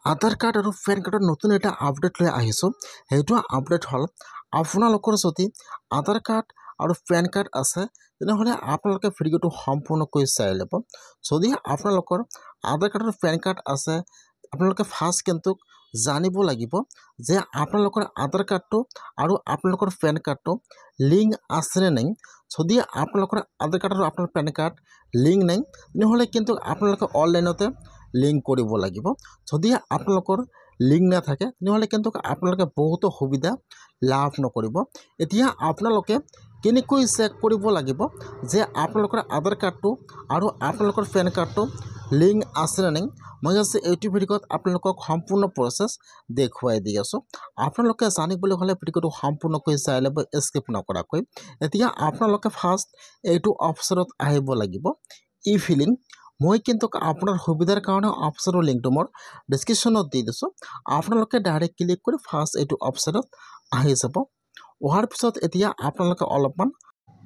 আধাৰ card আৰু PAN কাৰ্ডৰ নতুন এটা আপডেট লৈ আহিছোঁ। সেইটো আপডেট হ'ল আপোনালোকৰ যদি আধাৰ কাৰ্ড আৰু পেন কাৰ্ড আছে তেনেহ'লে আপোনালোকে ভিডিঅ'টো সম্পূৰ্ণকৈ চাই ল'ব। যদি আপোনালোকৰ আধাৰ কাৰ্ড আৰু পেন কাৰ্ড আছে আপোনালোকে ফাৰ্ষ্ট কিন্তু জানিব লাগিব যে আপোনালোকৰ আধাৰ কাৰ্ডটো আৰু আপোনালোকৰ পেন কাৰ্ডটো লিংক আছেনে নাই। যদি আপোনালোকৰ আধাৰ কাৰ্ড আৰু আপোনাৰ পেন কাৰ্ড লিংক নাই তেনেহ'লে কিন্তু আপোনালোকে অনলাইনতে লিংক কৰিব লাগিব। যদি আপোনালোকৰ লিংক নাথাকে তেনেহ'লে কিন্তু আপোনালোকে বহুতো সুবিধা লাভ নকৰিব। এতিয়া আপোনালোকে কেনেকৈ চেক কৰিব লাগিব যে আপোনালোকৰ আধাৰ কাৰ্ডটো আৰু আপোনালোকৰ পেন কাৰ্ডটো লিংক আছেনে নাই। মই আজি এইটো ভিডিঅ'ত আপোনালোকক সম্পূৰ্ণ প্ৰচেছ দেখুৱাই দি আছোঁ। আপোনালোকে জানিবলৈ হ'লে ভিডিঅ'টো সম্পূৰ্ণকৈ চাই ল'ব স্কিপ নকৰাকৈ। এতিয়া আপোনালোকে ফাৰ্ষ্ট এইটো অপশ্যনত আহিব লাগিব ই ফিলিং। মই কিন্তু আপোনাৰ সুবিধাৰ কাৰণে অপশ্যনৰ লিংকটো মোৰ ডিছক্ৰিপশ্যনত দি দিছোঁ। আপোনালোকে ডাইৰেক্ট ক্লিক কৰি ফাৰ্ষ্ট এইটো অপশ্যনত আহি যাব। অহাৰ পিছত এতিয়া আপোনালোকে অলপমান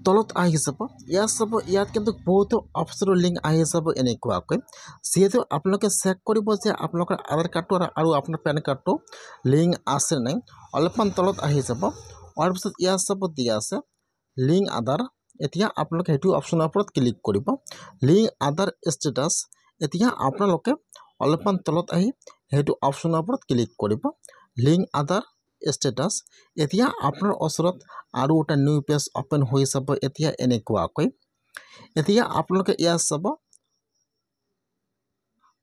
তলত আহি যাব। ইয়াত চাব, ইয়াত কিন্তু বহুতো অপশ্যনৰ লিংক আহি যাব এনেকুৱাকৈ। যিহেতু আপোনালোকে চেক কৰিব যে আপোনালোকৰ আধাৰ কাৰ্ডটো আৰু আপোনাৰ পেন কাৰ্ডটো লিংক আছে নাই, অলপমান তলত আহি যাব। অহাৰ পিছত ইয়াত চাব দিয়া আছে লিংক আধাৰ। এতিয়া আপোনালোকে সেইটো অপশ্যনৰ ওপৰত ক্লিক কৰিব, লিংক আধাৰ ষ্টেটাছ। এতিয়া আপোনালোকে অলপমান তলত আহি সেইটো অপশ্যনৰ ওপৰত ক্লিক কৰিব, লিংক আধাৰ ষ্টেটাছ। এতিয়া আপোনাৰ ওচৰত আৰু এটা নিউ পেজ অ'পেন হৈ যাব এতিয়া এনেকুৱাকৈ। এতিয়া আপোনালোকে ইয়াত চাব,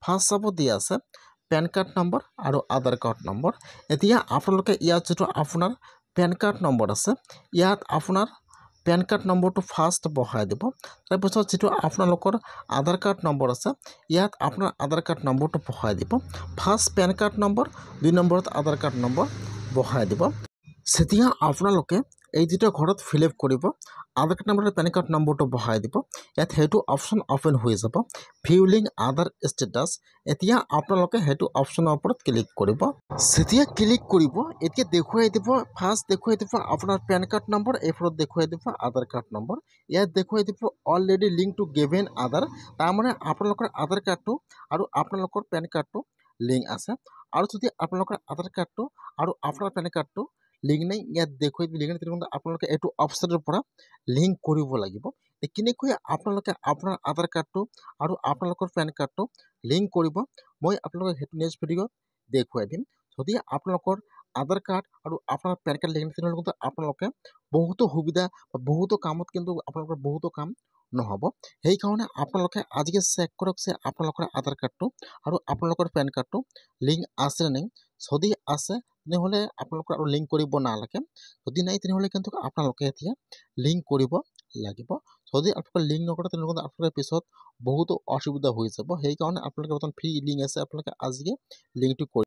ফাৰ্ষ্ট চাব দিয়া আছে পেন কাৰ্ড নম্বৰ আৰু আধাৰ কাৰ্ড নম্বৰ। এতিয়া আপোনালোকে ইয়াত যিটো আপোনাৰ পেন কাৰ্ড নম্বৰ আছে ইয়াত আপোনাৰ পেন কাৰ্ড নম্বৰটো ফাৰ্ষ্ট বহাই দিব। তাৰপিছত যিটো আপোনালোকৰ আধাৰ কাৰ্ড নম্বৰ আছে ইয়াত আপোনাৰ আধাৰ কাৰ্ড নম্বৰটো বহাই দিব। ফাৰ্ষ্ট পেন কাৰ্ড নম্বৰ, 2 নম্বৰত আধাৰ কাৰ্ড নম্বৰ বহাই দিব। যেতিয়া আপোনালোকে এই যিটো ঘৰত ফিল আপ কৰিব আধাৰ কাৰ্ড নম্বৰ পেন কাৰ্ড নম্বৰটো বহাই দিব, ইয়াত সেইটো অপশ্যন অ'পেন হৈ যাব ভিউ লিংক আধাৰ ষ্টেটাছ। এতিয়া আপোনালোকে সেইটো অপশ্যনৰ ওপৰত ক্লিক কৰিব। যেতিয়া ক্লিক কৰিব এতিয়া দেখুৱাই দিব, ফাৰ্ষ্ট দেখুৱাই দিব আপোনাৰ পেন কাৰ্ড নম্বৰ, এইফালত দেখুৱাই দিব আধাৰ কাৰ্ড নম্বৰ। ইয়াত দেখুৱাই দিব অলৰেডি লিংক টু গিভেন আধাৰ। তাৰমানে আপোনালোকৰ আধাৰ কাৰ্ডটো আৰু আপোনালোকৰ পেন কাৰ্ডটো লিংক আছে। আৰু যদি আপোনালোকৰ আধাৰ কাৰ্ডটো আৰু আপোনাৰ পেন কাৰ্ডটো লিংক নাই, ইয়াত দেখুৱাই লিংক নাই, তেনেহ'লে আপোনালোকে এইটো অপশ্যনৰ পৰা লিংক কৰিব লাগিব। কেনেকৈ আপোনালোকে আপোনাৰ আধাৰ কাৰ্ডটো আৰু আপোনালোকৰ পেন কাৰ্ডটো লিংক কৰিব মই আপোনালোকক সেইটো নেক্সট ভিডিঅ'ত দেখুৱাই দিম। যদি আপোনালোকৰ আধাৰ কাৰ্ড আৰু আপোনাৰ পেন কাৰ্ড লিংক তেনেহ'লে কিন্তু আপোনালোকে বহুতো সুবিধা বা বহুতো কামত কিন্তু আপোনালোকৰ বহুতো কাম নহ'ব। সেইকাৰণে আপোনালোকে আজিকে চেক কৰক যে আপোনালোকৰ আধাৰ কাৰ্ডটো আৰু আপোনালোকৰ পেন কাৰ্ডটো লিংক আছে নে নাই। যদি আছে তেনেহ'লে আপোনালোকৰ আৰু লিংক কৰিব নালাগে, যদি নাই তেনেহ'লে কিন্তু আপোনালোকে এতিয়া লিংক কৰিব লাগিব। যদি আপোনালোকে লিংক নকৰে তেনেহ'লে আপোনালোকে পিছত বহুতো অসুবিধা হৈ যাব। সেইকাৰণে আপোনালোকে বৰ্তমান ফ্ৰী লিংক আছে, আপোনালোকে আজিয়ে লিংকটো কৰি